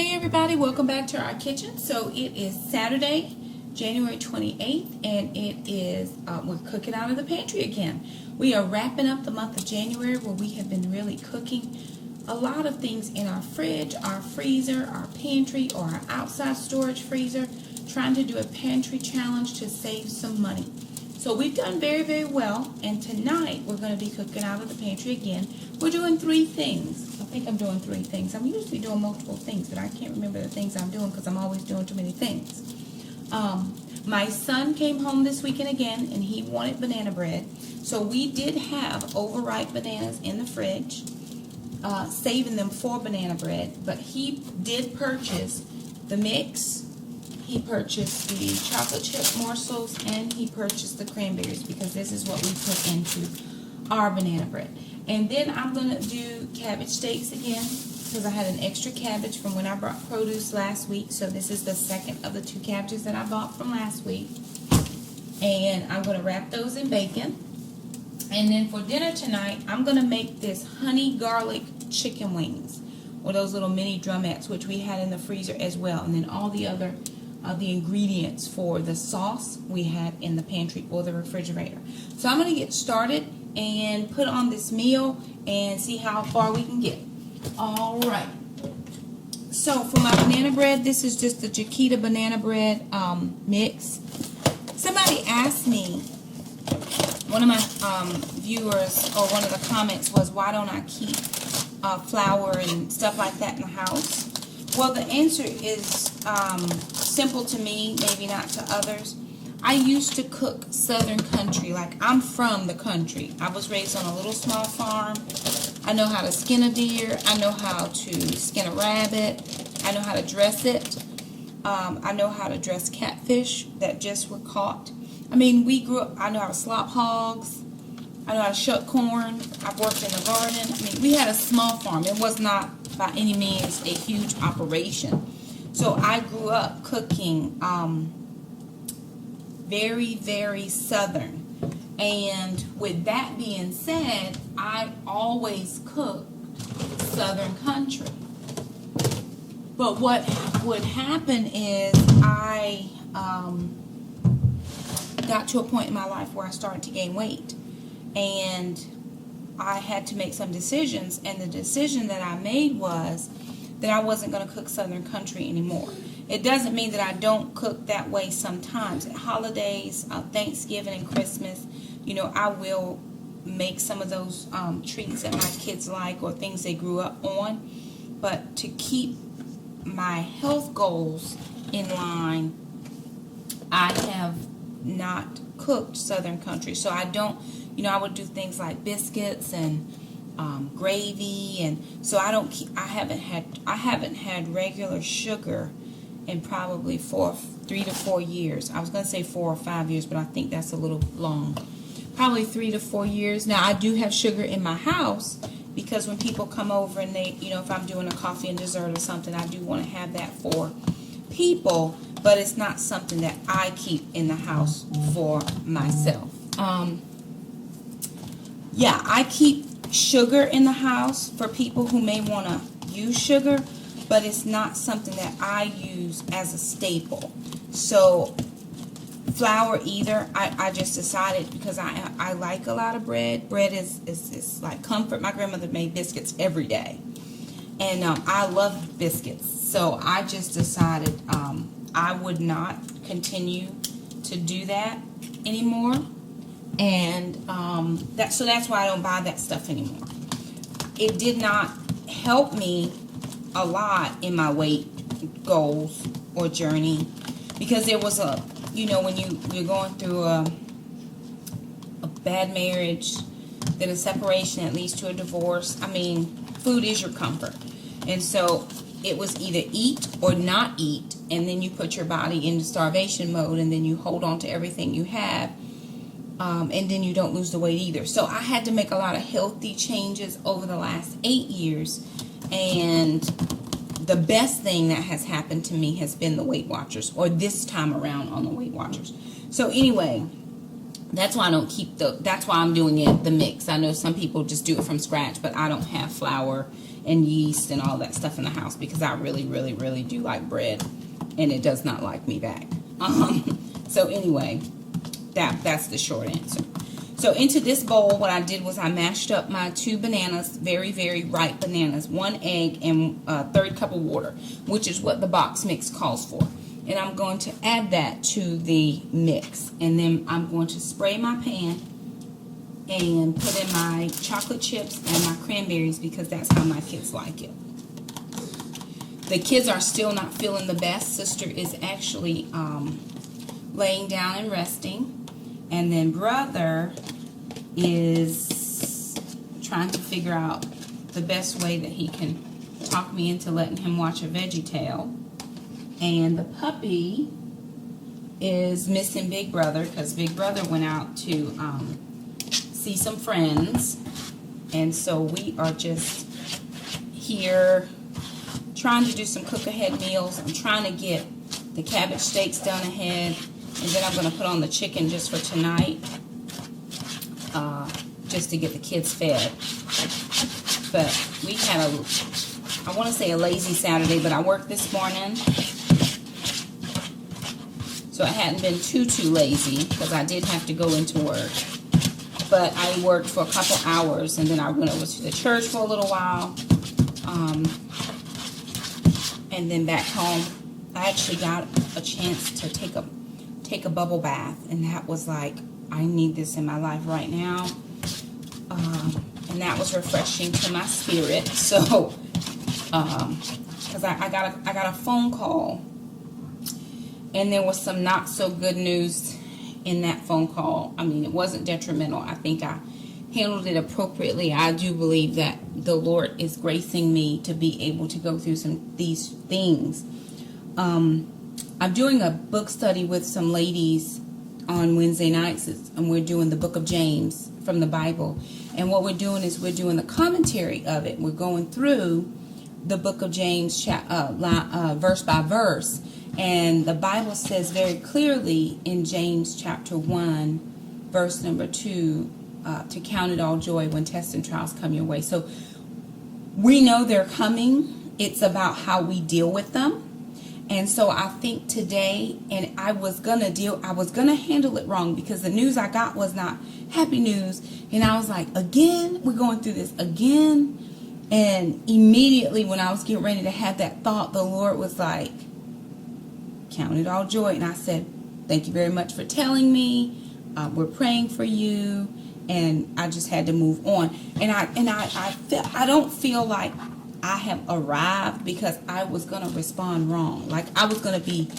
Hey everybody, welcome back to our kitchen. So it is Saturday, January 28th, and it is, we're cooking out of the pantry again. We are wrapping up the month of January where we have been really cooking a lot of things in our fridge, our freezer, our pantry, or our outside storage freezer, trying to do a pantry challenge to save some money. So we've done very, very well, and tonight we're going to be cooking out of the pantry again. We're doing 3 things. I think I'm doing 3 things. I'm usually doing multiple things, but I can't remember the things I'm doing because I'm always doing too many things. My son came home this weekend again, and he wanted banana bread. So we did have overripe bananas in the fridge, saving them for banana bread. But he did purchase the mix. He purchased the chocolate chip morsels, and he purchased the cranberries because this is what we put into our banana bread. And then I'm going to do cabbage steaks again because I had an extra cabbage from when I brought produce last week. So this is the second of the 2 cabbages that I bought from last week. And I'm going to wrap those in bacon. And then for dinner tonight, I'm going to make this honey garlic chicken wings, or those little mini drumettes, which we had in the freezer as well. And then all the other the ingredients for the sauce we had in the pantry or the refrigerator. So I'm going to get started and put on this meal and see how far we can get. All right. So for my banana bread, this is just the Chiquita banana bread mix. Somebody asked me, one of my viewers, or one of the comments was, why don't I keep flour and stuff like that in the house? Well, the answer is simple to me, maybe not to others. I used to cook Southern country, like I'm from the country. I was raised on a little small farm. I know how to skin a deer. I know how to skin a rabbit. I know how to dress it. I know how to dress catfish that just were caught. I mean, we grew up, I know how to slop hogs. I know how to shuck corn. I've worked in the garden. I mean, we had a small farm. It was not by any means a huge operation. So I grew up cooking very, very Southern. And with that being said, I always cooked Southern country. But what would happen is I got to a point in my life where I started to gain weight. And I had to make some decisions. And the decision that I made was that I wasn't going to cook Southern country anymore. It doesn't mean that I don't cook that way sometimes. At holidays, Thanksgiving and Christmas, you know, I will make some of those treats that my kids like or things they grew up on. But to keep my health goals in line, I have not cooked Southern country. So I don't, you know, I would do things like biscuits and gravy, and so I haven't had regular sugar in probably 3 to 4 years. I was going to say 4 or 5 years, but I think that's a little long. Probably 3 to 4 years. Now I do have sugar in my house because when people come over and they, you know, if I'm doing a coffee and dessert or something, I do want to have that for people, but it's not something that I keep in the house for myself. Yeah, I keep sugar in the house for people who may want to use sugar, but it's not something that I use as a staple. So flour either, I just decided because I like a lot of bread. Bread is like comfort. My grandmother made biscuits every day, and I love biscuits. So I just decided I would not continue to do that anymore. And so that's why I don't buy that stuff anymore. It did not help me a lot in my weight goals or journey because there was a, you know, when you're going through a bad marriage, then a separation that leads to a divorce. I mean, food is your comfort. And so it was either eat or not eat, and then you put your body into starvation mode, and then you hold on to everything you have. And then you don't lose the weight either. So I had to make a lot of healthy changes over the last 8 years. And the best thing that has happened to me has been the Weight Watchers, or this time around on the Weight Watchers. So anyway, that's why I don't keep that's why I'm doing the mix. I know some people just do it from scratch, but I don't have flour and yeast and all that stuff in the house, because I really, really, really do like bread, and it does not like me back. So anyway, that's the short answer. So into this bowl, what I did was I mashed up my 2 bananas, very, very ripe bananas, 1 egg, and a 1/3 cup of water, which is what the box mix calls for. And I'm going to add that to the mix. And then I'm going to spray my pan and put in my chocolate chips and my cranberries, because that's how my kids like it. The kids are still not feeling the best. Sister is actually laying down and resting. And then brother is trying to figure out the best way that he can talk me into letting him watch a Veggie Tale. And the puppy is missing Big Brother, because Big Brother went out to see some friends. And so we are just here trying to do some cook-ahead meals. I'm trying to get the cabbage steaks done ahead. And then I'm going to put on the chicken just for tonight, just to get the kids fed. But we had I want to say a lazy Saturday, but I worked this morning. So I hadn't been too lazy, because I did have to go into work. But I worked for a couple hours, and then I went over to the church for a little while. And then back home, I actually got a chance to take a bubble bath, and that was like, I need this in my life right now. And that was refreshing to my spirit. So because I got a phone call, and there was some not so good news in that phone call. I mean, it wasn't detrimental. I think I handled it appropriately. I do believe that the Lord is gracing me to be able to go through these things. I'm doing a book study with some ladies on Wednesday nights, and we're doing the book of James from the Bible. And what we're doing is we're doing the commentary of it. We're going through the book of James verse by verse. And the Bible says very clearly in James chapter 1, verse number 2, to count it all joy when tests and trials come your way. So we know they're coming. It's about how we deal with them. And so I think today, and I was gonna handle it wrong, because the news I got was not happy news. And I was like, again, we're going through this again. And immediately when I was getting ready to have that thought, the Lord was like, count it all joy. And I said, thank you very much for telling me. We're praying for you. And I just had to move on. And I don't feel like I have arrived, because I was going to respond wrong. Like I was going to be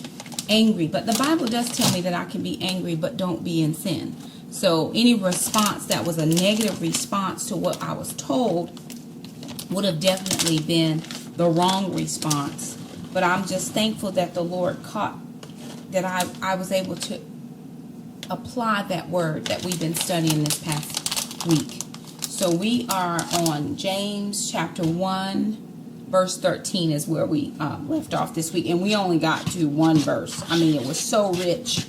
angry. But the Bible does tell me that I can be angry, but don't be in sin. So any response that was a negative response to what I was told would have definitely been the wrong response. But I'm just thankful that the Lord caught that I was able to apply that word that we've been studying this past week. So we are on James chapter 1, verse 13 is where we left off this week. And we only got to one verse. I mean, it was so rich.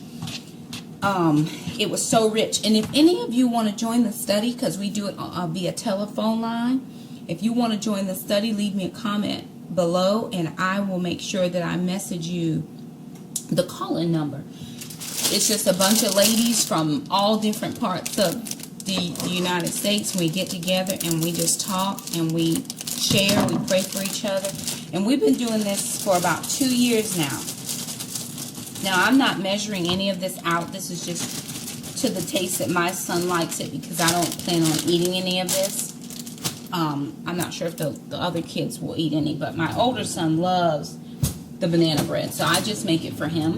It was so rich. And if any of you want to join the study, because we do it via telephone line, if you want to join the study, leave me a comment below, and I will make sure that I message you the call-in number. It's just a bunch of ladies from all different parts of the United States. We get together and we just talk and we share, we pray for each other. And we've been doing this for about 2 years now. Now, I'm not measuring any of this out. This is just to the taste that my son likes it, because I don't plan on eating any of this. I'm not sure if the other kids will eat any, but my older son loves the banana bread, so I just make it for him.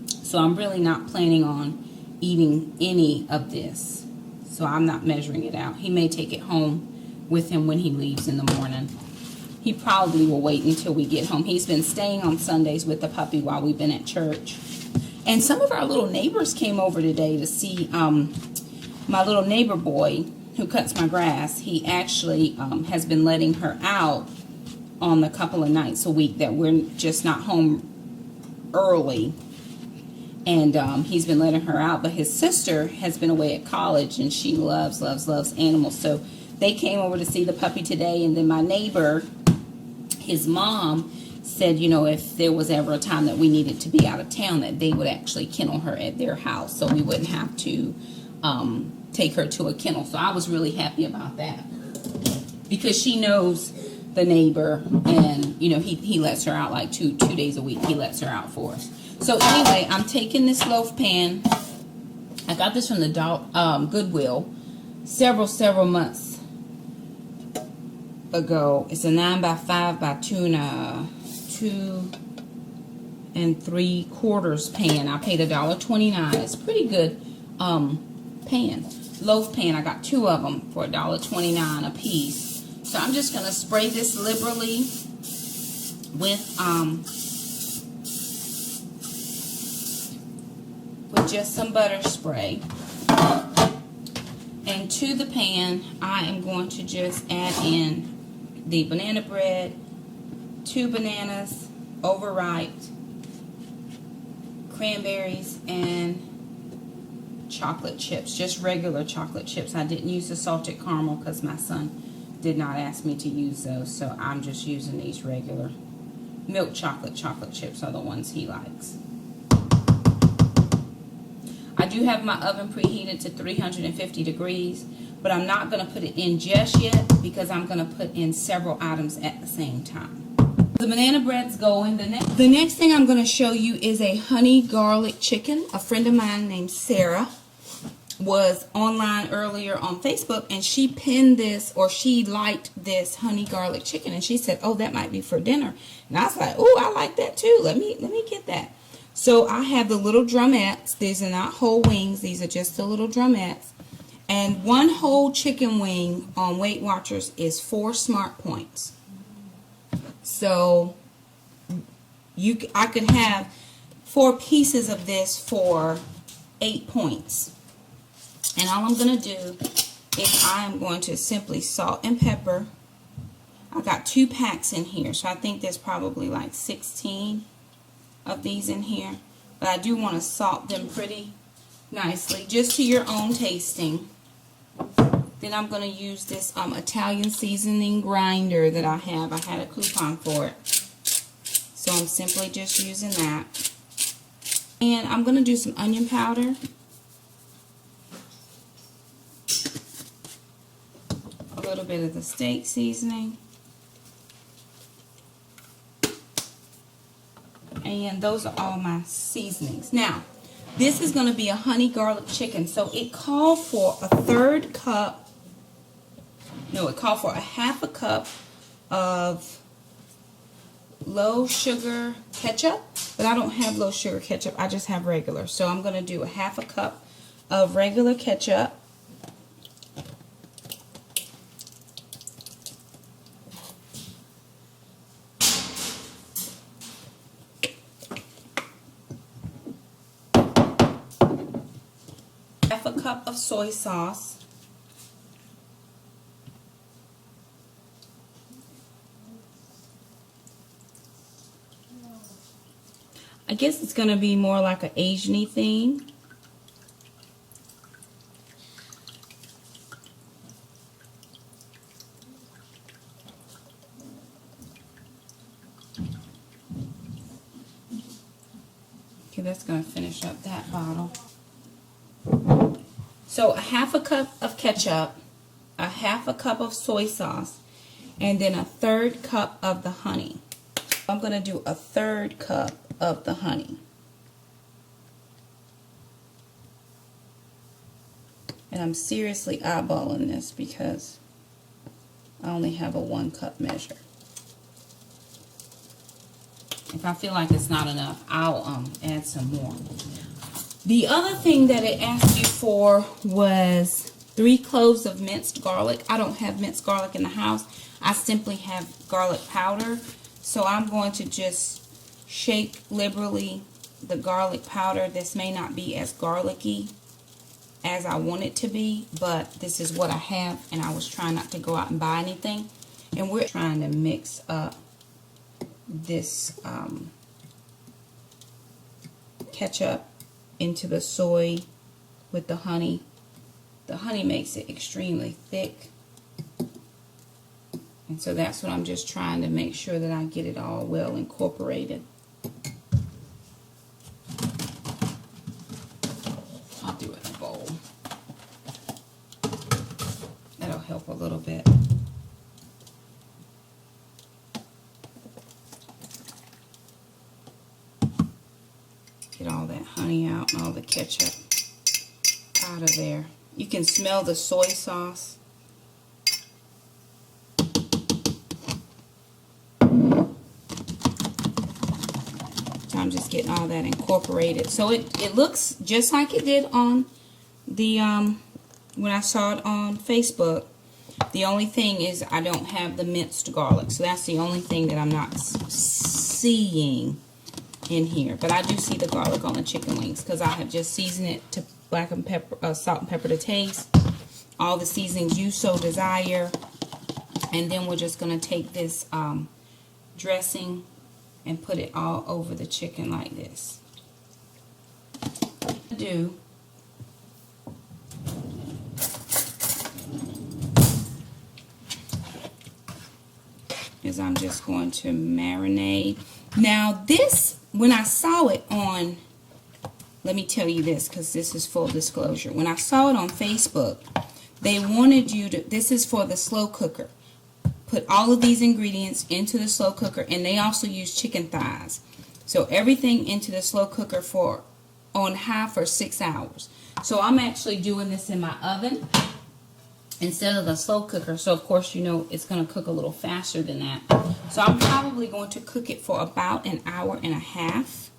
So I'm really not planning on eating any of this. So I'm not measuring it out. He may take it home with him when he leaves in the morning. He probably will wait until we get home. He's been staying on Sundays with the puppy while we've been at church. And some of our little neighbors came over today to see my little neighbor boy who cuts my grass. He actually has been letting her out on the couple of nights a week that we're just not home early. And he's been letting her out. But his sister has been away at college, and she loves animals. So they came over to see the puppy today, and then my neighbor, his mom, said, you know, if there was ever a time that we needed to be out of town, that they would actually kennel her at their house, so we wouldn't have to take her to a kennel. So I was really happy about that, because she knows the neighbor, and you know, he lets her out like two days a week. He lets her out for us. So anyway, I'm taking this loaf pan. I got this from the Goodwill several months ago. It's a 9x5 by 2 3/4 pan. I paid $1.29. It's pretty good pan, loaf pan. I got 2 of them for $1.29 a piece. So I'm just gonna spray this liberally with just some butter spray. And to the pan, I am going to just add in the banana bread, 2 bananas, overripe, cranberries, and chocolate chips, just regular chocolate chips. I didn't use the salted caramel because my son did not ask me to use those, so I'm just using these regular milk chocolate chips are the ones he likes. I do have my oven preheated to 350 degrees, but I'm not going to put it in just yet because I'm going to put in several items at the same time. The banana bread's going. The next thing I'm going to show you is a honey garlic chicken. A friend of mine named Sarah was online earlier on Facebook, and she pinned this, or she liked this honey garlic chicken, and she said, oh, that might be for dinner. And I was like, oh, I like that too. Let me get that. So I have the little drumettes. These are not whole wings. These are just the little drumettes. And 1 whole chicken wing on Weight Watchers is 4 smart points. So I could have 4 pieces of this for 8 points. And all I'm going to do is I am going to simply salt and pepper. I got 2 packs in here, so I think there's probably like 16 of these in here. But I do want to salt them pretty nicely, just to your own tasting. Then I'm going to use this Italian seasoning grinder that I have. I had a coupon for it. So I'm simply just using that. And I'm going to do some onion powder. A little bit of the steak seasoning. And those are all my seasonings. Now, this is going to be a honey garlic chicken. So it called for a 1/3 cup. No, it called for a 1/2 cup of low sugar ketchup. But I don't have low sugar ketchup. I just have regular. So I'm going to do a 1/2 cup of regular ketchup. A cup of soy sauce. I guess it's going to be more like an Asian-y thing. Okay, that's going to finish up that bottle. So a 1/2 cup of ketchup, a 1/2 cup of soy sauce, and then a 1/3 cup of the honey. I'm going to do a 1/3 cup of the honey. And I'm seriously eyeballing this because I only have a 1 cup measure. If I feel like it's not enough, I'll add some more. The other thing that it asked you for was 3 cloves of minced garlic. I don't have minced garlic in the house. I simply have garlic powder. So I'm going to just shake liberally the garlic powder. This may not be as garlicky as I want it to be, but this is what I have, and I was trying not to go out and buy anything. And we're trying to mix up this ketchup into the soy with the honey. The honey makes it extremely thick. And so that's what I'm just trying to make sure that I get it all well incorporated. I'll do it in a bowl. That'll help a little bit. Get all that honey out and all the ketchup out of there. You can smell the soy sauce. So I'm just getting all that incorporated. So it looks just like it did on the when I saw it on Facebook. The only thing is I don't have the minced garlic. So that's the only thing that I'm not seeing in here. But I do see the garlic on the chicken wings because I have just seasoned it to black and pepper, salt and pepper to taste. All the seasonings you so desire. And then we're just going to take this dressing and put it all over the chicken like this. Do is I'm just going to marinate. Now this, when I saw it on, let me tell you this because this is full disclosure. When I saw it on Facebook, they wanted you to, this is for the slow cooker. Put all of these ingredients into the slow cooker, and they also use chicken thighs. So everything into the slow cooker for on high for 6 hours. So I'm actually doing this in my oven instead of the slow cooker. So of course you know it's going to cook a little faster than that. So I'm probably going to cook it for about an hour and a half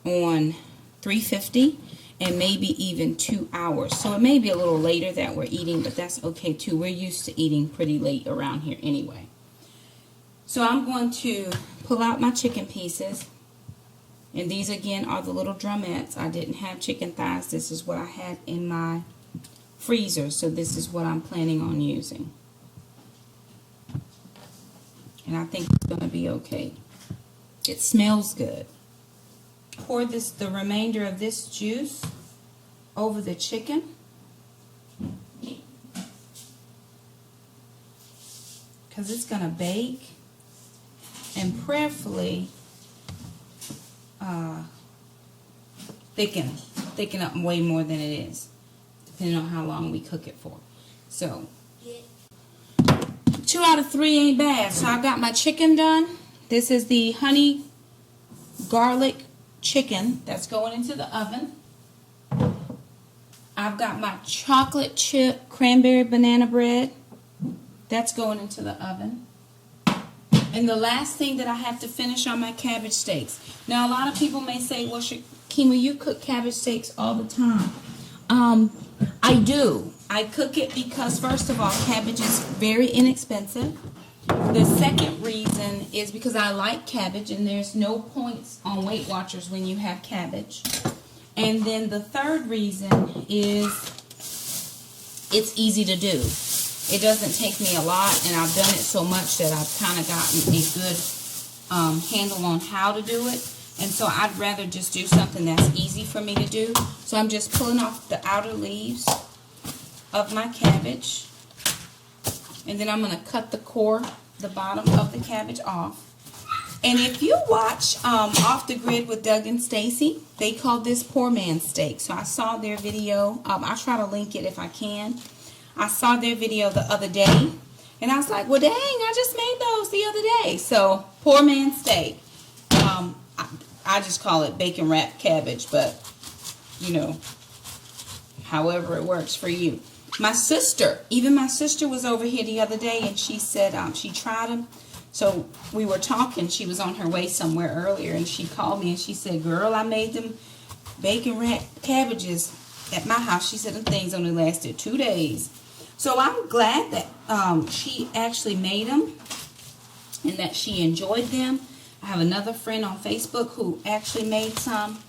on 350. And maybe even 2 hours. So it may be a little later that we're eating, but that's okay too. We're used to eating pretty late around here anyway. So I'm going to pull out my chicken pieces. And these again are the little drumettes. I didn't have chicken thighs. This is what I had in my freezer. So this is what I'm planning on using. And I think it's going to be okay. It smells good. Pour the remainder of this juice over the chicken. Because it's going to bake and prayerfully thicken up way more than it is, depending on how long we cook it for. So 2 out of 3 ain't bad. So I got my chicken done. This is the honey garlic chicken that's going into the oven. I've got my chocolate chip cranberry banana bread that's going into the oven. And the last thing that I have to finish on my cabbage steaks. Now a lot of people may say, well, Shakema, you cook cabbage steaks all the time. I do. I cook it because first of all, cabbage is very inexpensive. The second reason is because I like cabbage, and there's no points on Weight Watchers when you have cabbage. And then the third reason is it's easy to do. It doesn't take me a lot, and I've done it so much that I've kind of gotten a good handle on how to do it. And so I'd rather just do something that's easy for me to do. So I'm just pulling off the outer leaves of my cabbage. And then I'm going to cut the core, the bottom of the cabbage off. And if you watch Off the Grid with Doug and Stacy, they call this poor man's steak. So I saw their video. I'll try to link it if I can. I saw their video the other day. And I was like, well, dang, I just made those the other day. So poor man's steak. I just call it bacon wrapped cabbage. But, you know, however it works for you. My sister, even my sister was over here the other day, and she said she tried them. So we were talking. She was on her way somewhere earlier, and she called me, and she said, girl, I made them bacon wrapped cabbages at my house. She said the things only lasted 2 days. So I'm glad that she actually made them and that she enjoyed them. I have another friend on Facebook who actually made some.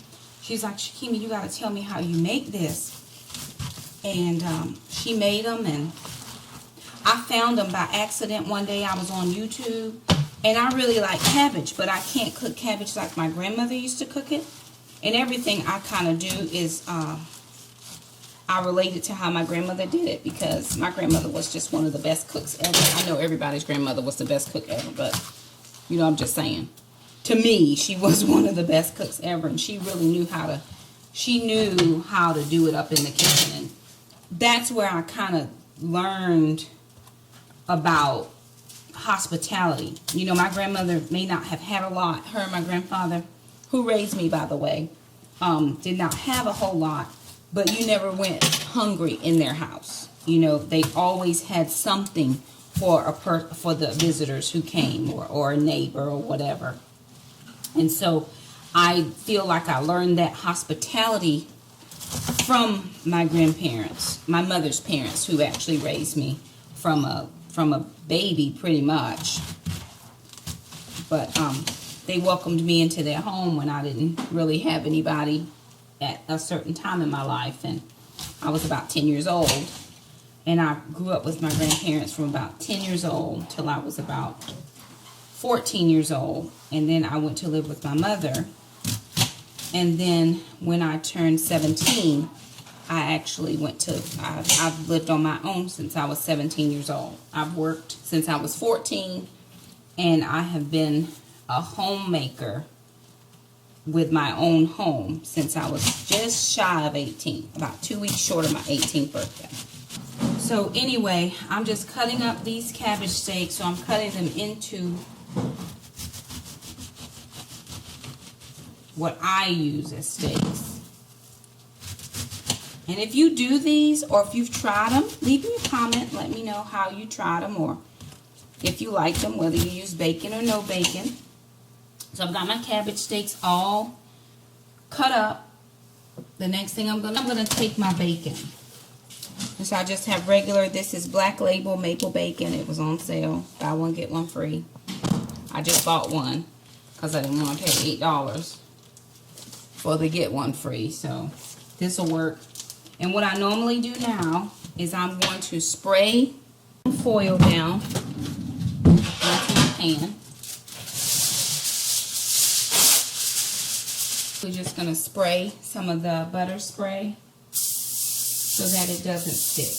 She's like, Shakema, you got to tell me how you make this. And she made them, and I found them by accident one day. I was on YouTube, and I really like cabbage, but I can't cook cabbage like my grandmother used to cook it. And everything I kind of do is I I related to how my grandmother did it, because my grandmother was just one of the best cooks ever. I know everybody's grandmother was the best cook ever, but, you know, I'm just saying. To me, she was one of the best cooks ever, and she really knew how to, do it up in the kitchen. And that's where I kind of learned about hospitality. You know, my grandmother may not have had a lot. Her and my grandfather, who raised me, by the way, did not have a whole lot, but you never went hungry in their house. You know, they always had something for the visitors who came, or a neighbor or whatever. And so I feel like I learned that hospitality from my grandparents, my mother's parents, who actually raised me from a baby pretty much. But they welcomed me into their home when I didn't really have anybody at a certain time in my life, and I was about 10 years old. And I grew up with my grandparents from about 10 years old till I was about 14 years old, and then I went to live with my mother. And then when I turned 17, I actually I've lived on my own since I was 17 years old. I've worked since I was 14, and I have been a homemaker with my own home since I was just shy of 18, about 2 weeks short of my 18th birthday. So anyway, I'm just cutting up these cabbage steaks, so I'm cutting them into what I use as steaks. And if you do these, or if you've tried them, leave me a comment. Let me know how you tried them, or if you like them, whether you use bacon or no bacon. So I've got my cabbage steaks all cut up. The next thing I'm gonna take my bacon. And so I just have regular, this is Black Label maple bacon. It was on sale. Buy one, get one free. I just bought one because I didn't want to pay $8 for the get one free. So this will work. And what I normally do now is I'm going to spray foil down onto my pan. We're just going to spray some of the butter spray so that it doesn't stick.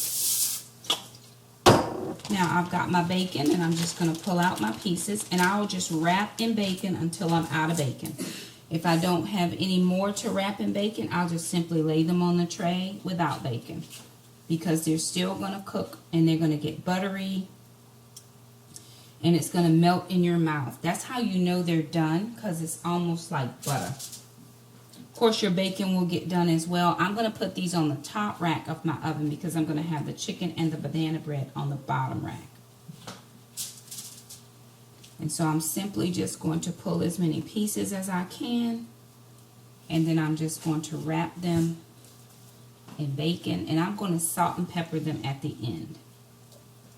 Now I've got my bacon, and I'm just going to pull out my pieces, and I'll just wrap in bacon until I'm out of bacon. If I don't have any more to wrap in bacon, I'll just simply lay them on the tray without bacon, because they're still going to cook and they're going to get buttery and it's going to melt in your mouth. That's how you know they're done, because it's almost like butter. Of course, your bacon will get done as well. I'm going to put these on the top rack of my oven because I'm going to have the chicken and the banana bread on the bottom rack. And so I'm simply just going to pull as many pieces as I can, and then I'm just going to wrap them in bacon, and I'm going to salt and pepper them at the end.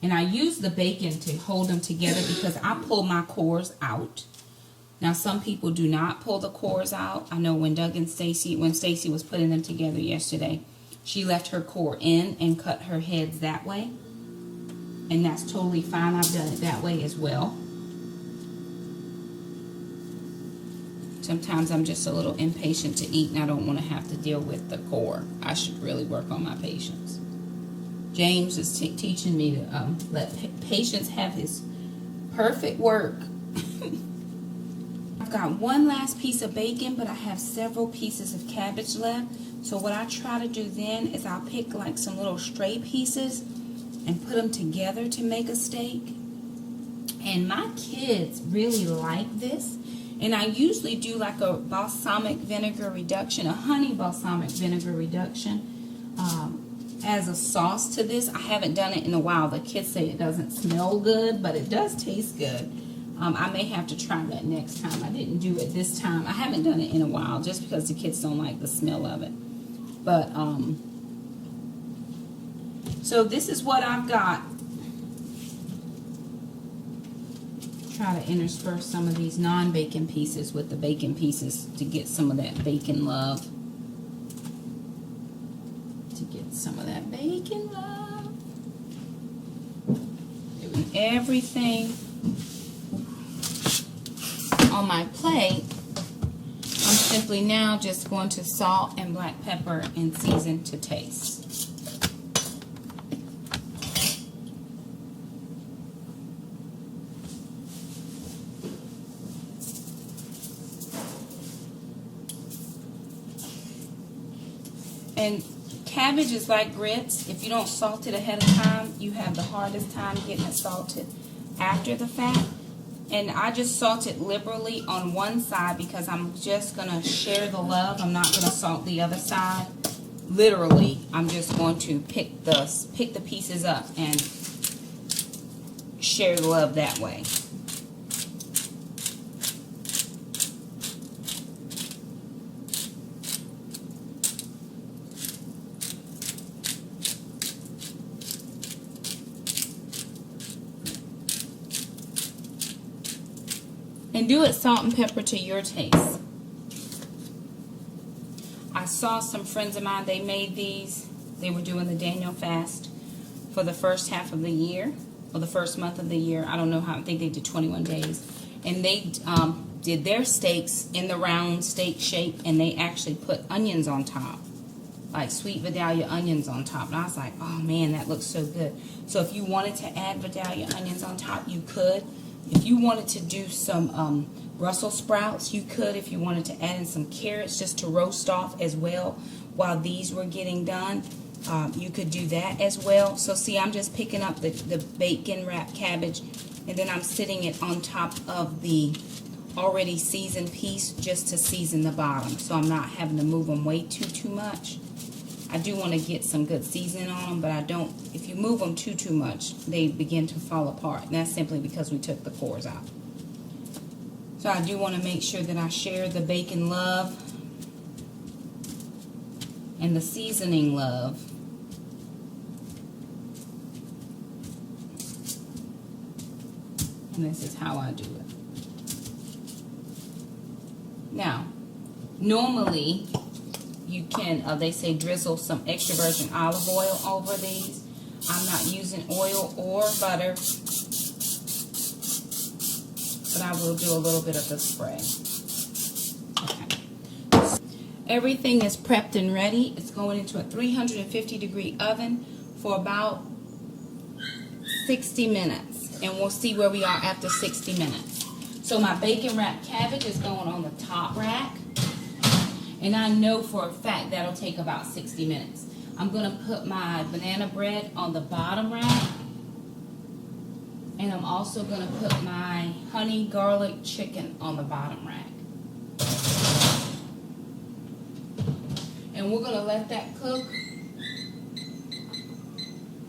And I use the bacon to hold them together because I pull my cores out. Now, some people do not pull the cores out. I know when Stacy was putting them together yesterday, she left her core in and cut her heads that way. And that's totally fine. I've done it that way as well. Sometimes I'm just a little impatient to eat, and I don't want to have to deal with the core. I should really work on my patience. James is teaching me to let patience have his perfect work. I've got one last piece of bacon, but I have several pieces of cabbage left. So what I try to do then is I'll pick like some little stray pieces and put them together to make a steak. And my kids really like this. And I usually do like a balsamic vinegar reduction, a honey balsamic vinegar reduction as a sauce to this. I haven't done it in a while. The kids say it doesn't smell good, but it does taste good. I may have to try that next time. I didn't do it this time. I haven't done it in a while just because the kids don't like the smell of it. But, so this is what I've got. Try to intersperse some of these non-bacon pieces with the bacon pieces to get some of that bacon love. Doing everything on my plate. I'm simply now just going to salt and black pepper and season to taste. And cabbage is like grits. If you don't salt it ahead of time, you have the hardest time getting it salted after the fact. And I just salt it liberally on one side because I'm just going to share the love. I'm not going to salt the other side. Literally, I'm just going to pick the pieces up and share the love that way. And do it salt and pepper to your taste. I saw some friends of mine, they made these. They were doing the Daniel fast for the first half of the year, or the first month of the year. I don't know how, I think they did 21 days. And they did their steaks in the round steak shape, and they actually put onions on top, like sweet Vidalia onions on top. And I was like, oh man, that looks so good. So if you wanted to add Vidalia onions on top, you could. If you wanted to do some Brussels sprouts, you could. If you wanted to add in some carrots just to roast off as well while these were getting done, you could do that as well. So see, I'm just picking up the bacon wrapped cabbage, and then I'm sitting it on top of the already seasoned piece just to season the bottom. So I'm not having to move them way too much. I do want to get some good seasoning on them, but I don't, if you move them too much, they begin to fall apart. And that's simply because we took the cores out. So I do want to make sure that I share the bacon love and the seasoning love. And this is how I do it. Now, normally, you can, they say drizzle some extra virgin olive oil over these. I'm not using oil or butter, but I will do a little bit of the spray. Okay. Everything is prepped and ready. It's going into a 350-degree oven for about 60 minutes, and we'll see where we are after 60 minutes. So my bacon wrapped cabbage is going on the top rack. And I know for a fact that'll take about 60 minutes. I'm going to put my banana bread on the bottom rack. And I'm also going to put my honey garlic chicken on the bottom rack. And we're going to let that cook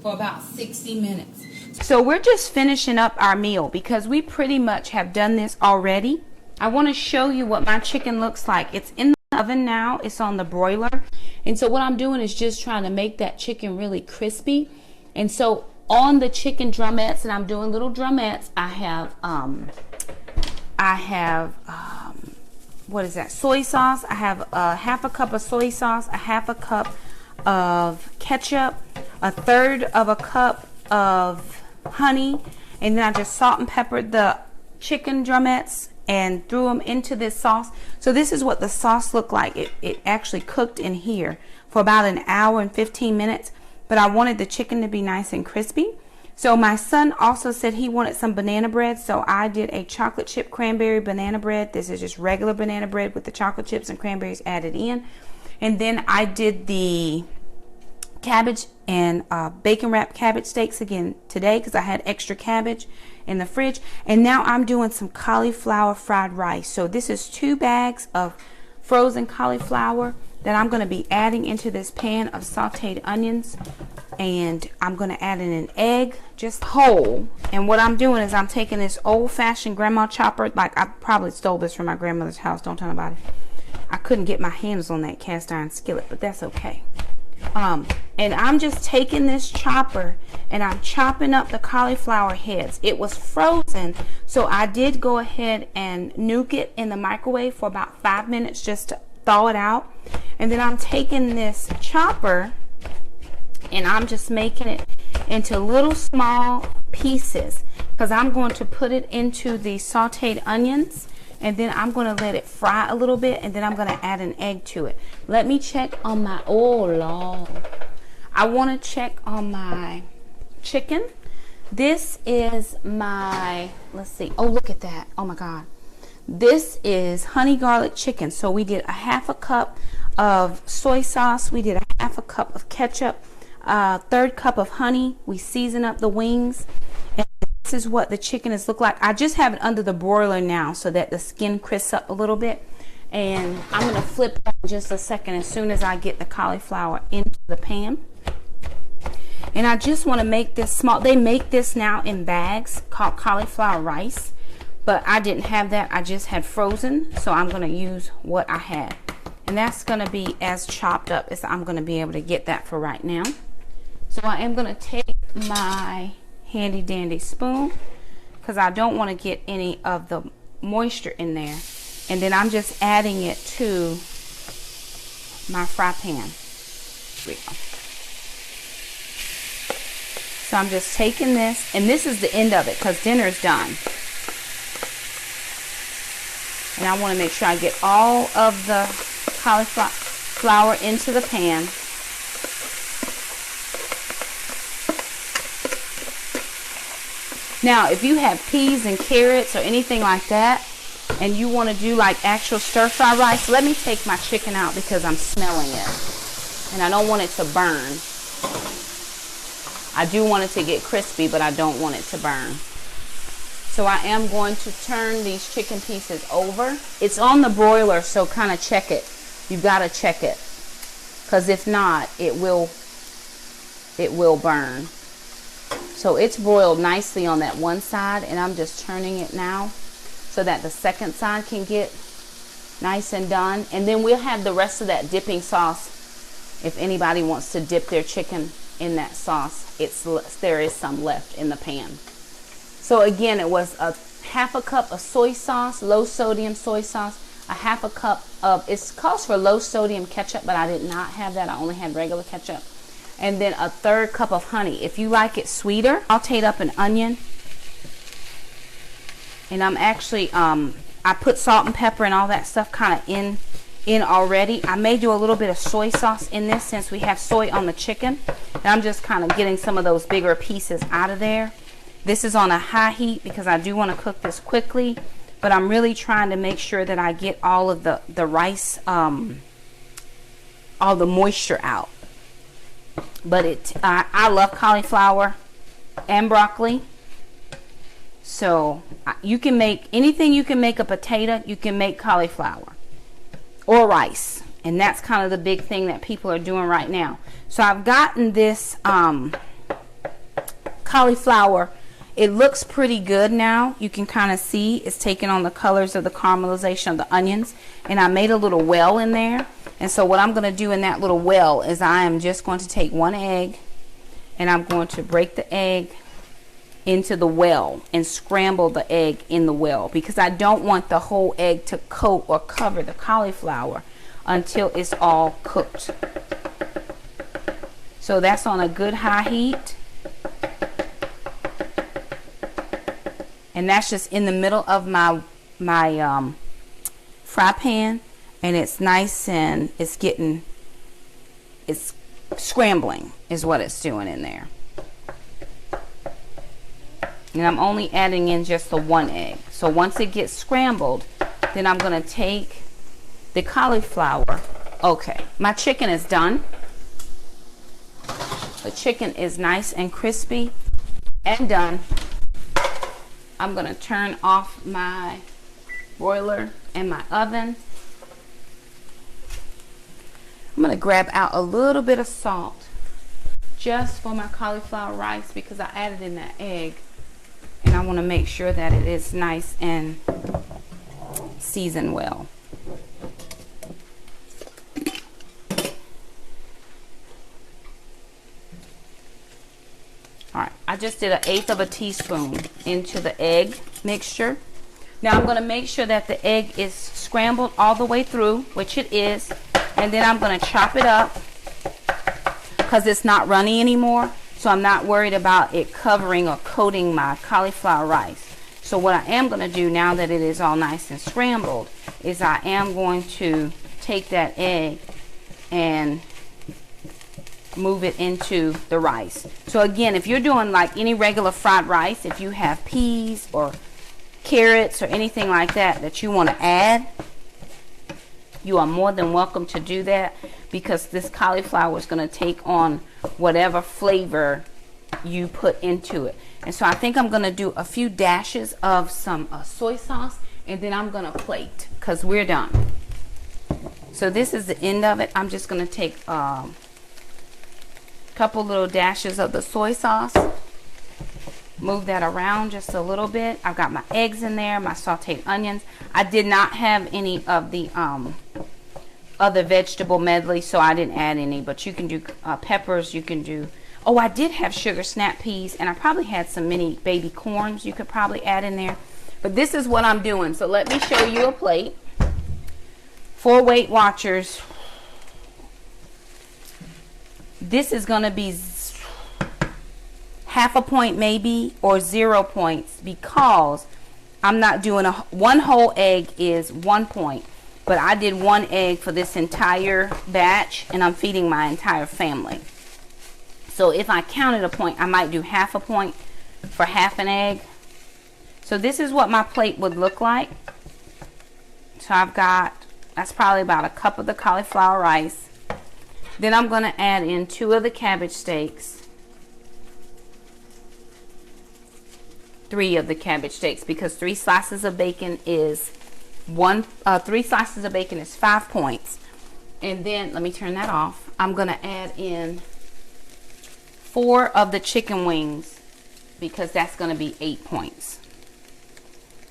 for about 60 minutes. So we're just finishing up our meal because we pretty much have done this already. I want to show you what my chicken looks like. It's in the oven now. It's on the broiler, and so what I'm doing is just trying to make that chicken really crispy. And so on the chicken drumettes, and I'm doing little drumettes, I have what is that, soy sauce. I have half a cup of soy sauce, a half a cup of ketchup, a third of a cup of honey, and then I just salt and peppered the chicken drumettes and threw them into this sauce. So this is what the sauce looked like. It actually cooked in here for about an hour and 15 minutes, but I wanted the chicken to be nice and crispy. So my son also said he wanted some banana bread, so I did a chocolate chip cranberry banana bread. This is just regular banana bread with the chocolate chips and cranberries added in. And then I did the cabbage and bacon wrapped cabbage steaks again today because I had extra cabbage in the fridge. And now I'm doing some cauliflower fried rice. So this is 2 bags of frozen cauliflower that I'm going to be adding into this pan of sauteed onions, and I'm going to add in an egg, just whole. And what I'm doing is I'm taking this old-fashioned grandma chopper, like I probably stole this from my grandmother's house, don't tell nobody. I couldn't get my hands on that cast iron skillet, but that's okay. And I'm just taking this chopper and I'm chopping up the cauliflower heads. It was frozen, so I did go ahead and nuke it in the microwave for about 5 minutes just to thaw it out. And then I'm taking this chopper and I'm just making it into little small pieces because I'm going to put it into the sauteed onions, and then I'm going to let it fry a little bit, and then I'm going to add an egg to it. Let me check on my, oh Lord, I want to check on my chicken. This is my, let's see, oh look at that, oh my God. This is honey garlic chicken. So we did a half a cup of soy sauce. We did a half a cup of ketchup, third cup of honey. We season up the wings. And this is what the chicken is look like. I just have it under the broiler now so that the skin crisps up a little bit. And I'm going to flip that in just a second as soon as I get the cauliflower into the pan. And I just want to make this small. They make this now in bags called cauliflower rice, but I didn't have that. I just had frozen, so I'm going to use what I had. And that's going to be as chopped up as I'm going to be able to get that for right now. So I am going to take my handy dandy spoon because I don't want to get any of the moisture in there. And then I'm just adding it to my fry pan. Here we go. So I'm just taking this, and this is the end of it because dinner's done. And I want to make sure I get all of the cauliflower into the pan. Now, if you have peas and carrots or anything like that, and you want to do like actual stir-fry rice, let me take my chicken out because I'm smelling it. And I don't want it to burn. I do want it to get crispy, but I don't want it to burn. So I am going to turn these chicken pieces over. It's on the broiler, so kind of check it. You've got to check it. Because if not, it will burn. So it's broiled nicely on that one side, and I'm just turning it now so that the second side can get nice and done. And then we'll have the rest of that dipping sauce if anybody wants to dip their chicken in that sauce. There is some left in the pan. So again, it was a half a cup of soy sauce, low sodium soy sauce, a half a cup of, it calls for low sodium ketchup, but I did not have that. I only had regular ketchup. And then a third cup of honey. If you like it sweeter, sauteed up an onion. And I'm actually, I put salt and pepper and all that stuff kind of in already. I may do a little bit of soy sauce in this since we have soy on the chicken. And I'm just kind of getting some of those bigger pieces out of there. This is on a high heat because I do want to cook this quickly. But I'm really trying to make sure that I get all of the rice, all the moisture out. But I love cauliflower and broccoli. So you can make anything. You can make a potato. You can make cauliflower or rice. And that's kind of the big thing that people are doing right now. So I've gotten this cauliflower. It looks pretty good now. You can kind of see it's taking on the colors of the caramelization of the onions. And I made a little well in there. And so what I'm going to do in that little well is I am just going to take one egg. And I'm going to break the egg into the well and scramble the egg in the well. Because I don't want the whole egg to coat or cover the cauliflower until it's all cooked. So that's on a good high heat. And that's just in the middle of my fry pan, and it's nice and it's scrambling is what it's doing in there. And I'm only adding in just the one egg. So once it gets scrambled, then I'm going to take the cauliflower. Okay, my chicken is done. The chicken is nice and crispy and done. I'm going to turn off my broiler and my oven. I'm going to grab out a little bit of salt just for my cauliflower rice because I added in that egg. And I want to make sure that it is nice and seasoned well. Alright, I just did 1/8 of a teaspoon into the egg mixture. Now I'm going to make sure that the egg is scrambled all the way through, which it is. And then I'm going to chop it up because it's not runny anymore. So I'm not worried about it covering or coating my cauliflower rice. So what I am going to do now that it is all nice and scrambled is I am going to take that egg and move it into the rice. So again, if you're doing like any regular fried rice, if you have peas or carrots or anything like that that you want to add, you are more than welcome to do that, because this cauliflower is going to take on whatever flavor you put into it. And so I think I'm going to do a few dashes of some soy sauce, and then I'm going to plate because we're done. So this is the end of it. I'm just going to take a couple little dashes of the soy sauce, move that around just a little bit. I've got my eggs in there, my sauteed onions. I did not have any of the other vegetable medley, so I didn't add any, but you can do peppers, you can do, oh, I did have sugar snap peas, and I probably had some mini baby corns you could probably add in there. But this is what I'm doing. So let me show you a plate. For Weight Watchers, this is going to be half a point maybe, or 0 points, because I'm not doing one whole egg is 1 point, but I did 1 egg for this entire batch, and I'm feeding my entire family. So if I counted a point, I might do half a point for half an egg. So this is what my plate would look like. So I've got, that's probably about a cup of the cauliflower rice. Then I'm going to add in 2 of the cabbage steaks, 3 of the cabbage steaks, because 3 slices of bacon is 3 slices of bacon is 5 points. And then let me turn that off. I'm going to add in 4 of the chicken wings, because that's going to be 8 points.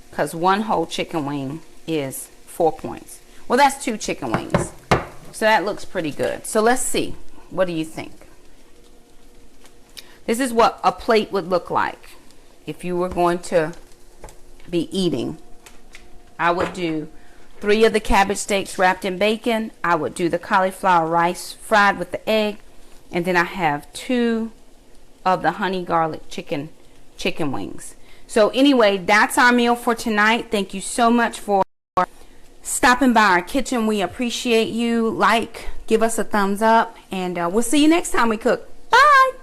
Because 1 whole chicken wing is 4 points. Well, that's 2 chicken wings. So that looks pretty good. So let's see. What do you think? This is what a plate would look like if you were going to be eating. I would do 3 of the cabbage steaks wrapped in bacon. I would do the cauliflower rice fried with the egg. And then I have 2 of the honey garlic chicken wings. So anyway, that's our meal for tonight. Thank you so much for stopping by our kitchen. We appreciate you. Give us a thumbs up, and we'll see you next time we cook. Bye.